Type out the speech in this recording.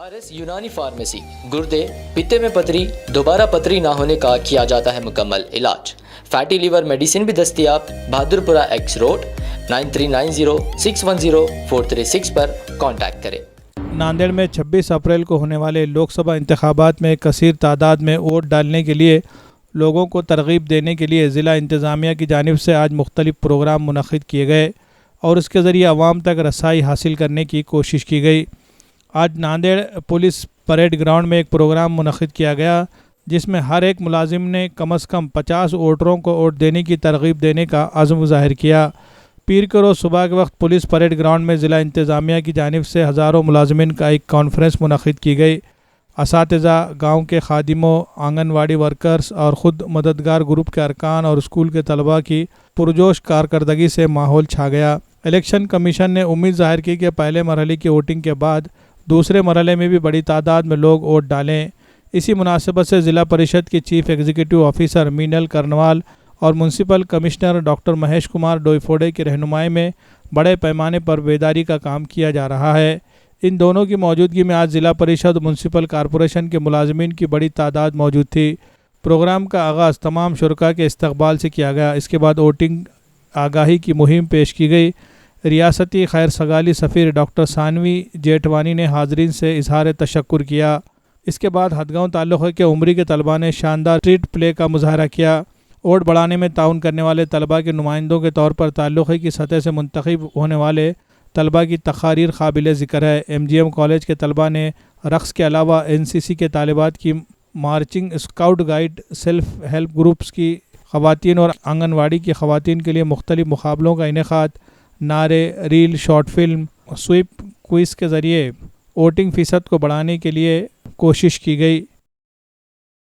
ARS यूनानी pharmacy गुर्दे पित्ते में पथरी दोबारा पथरी ना होने का किया जाता है मुकम्मल इलाज। फैटी लीवर मेडिसिन भी दस्तयाब। बहादुरपुरा एक्स रोड 9390610436 पर कांटेक्ट करें। नांदेड़ में 26 अप्रैल को होने वाले लोकसभा इंतखाबात में कसीर तादाद में वोट डालने के लिए लोगों को तरगीब देने के लिए ज़िला इंतज़ामिया की जानिब से आज मुख्तलिफ़ प्रोग्राम मुनक़्क़िद किए गए और इसके ज़रिए आवाम तक रसाई हासिल करने की कोशिश की गई। आज नांदेड़ पुलिस परेड ग्राउंड में एक प्रोग्राम मुनक़्क़िद किया गया जिसमें हर एक मुलाजिम ने कम अज़ कम 50 वोटरों को वोट देने की तरगीब देने का अज़्म ज़ाहिर किया। पीर के रोज़ सुबह के वक्त पुलिस परेड ग्राउंड में ज़िला इंतज़ामिया की जानिब से हज़ारों मुलाजिमीन का एक कॉन्फ्रेंस मुनक़्क़िद की गई। असातिज़ा, गाँव के खादिमों, आंगनवाड़ी वर्कर्स और ख़ुद मददगार ग्रुप के अरकान और स्कूल के तलबा की पुरजोश कारकर्दगी से माहौल छा गया। इलेक्शन कमीशन ने उम्मीद ज़ाहिर की कि पहले मरहले की वोटिंग के बाद दूसरे मरहले में भी बड़ी तादाद में लोग वोट डालें। इसी मुनासिबत से ज़िला परिषद की chief executive officer Meenal Karanwal और municipal commissioner doctor Mahesh Kumar Doiphode की रहनुमाई में बड़े पैमाने पर बेदारी का काम किया जा रहा है। इन दोनों की मौजूदगी में आज ज़िला परिषद म्यूनसिपल कॉरपोरेशन के मुलाजमीन की बड़ी तादाद मौजूद थी। प्रोग्राम का आगाज़ तमाम शुरका के इस्तकबाल से किया गया। इसके बाद वोटिंग आगाही की मुहिम पेश की गई। रियासती खैर सगाली सफ़ीर डॉक्टर सानवी जेठवानी ने हाज़रीन से इजहार तशक्कुर किया। इसके बाद हदगांव ताल्लुक़े के उमरी के तलबा ने शानदार स्ट्रीट प्ले का मुजाहरा किया। वोट बढ़ाने में ताउन करने वाले तलबा के नुमाइंदों के तौर पर ताल्लुक़े की सतह से मुंतखब होने वाले तलबा की तक़ारीर काबिल ज़िक्र है। MGM कॉलेज के तलबा ने रक़्स के अलावा NCC के तालिबात की marching, scout guide, self help groups की ख़वातीन और आंगनवाड़ी की ख़वातीन के लिए मुख्तलिफ़ मुक़ाबलों का इनेक़ाद, नारे, reel, short film, SVEEP quiz के ज़रिए वोटिंग फ़ीसद को बढ़ाने के लिए कोशिश की गई।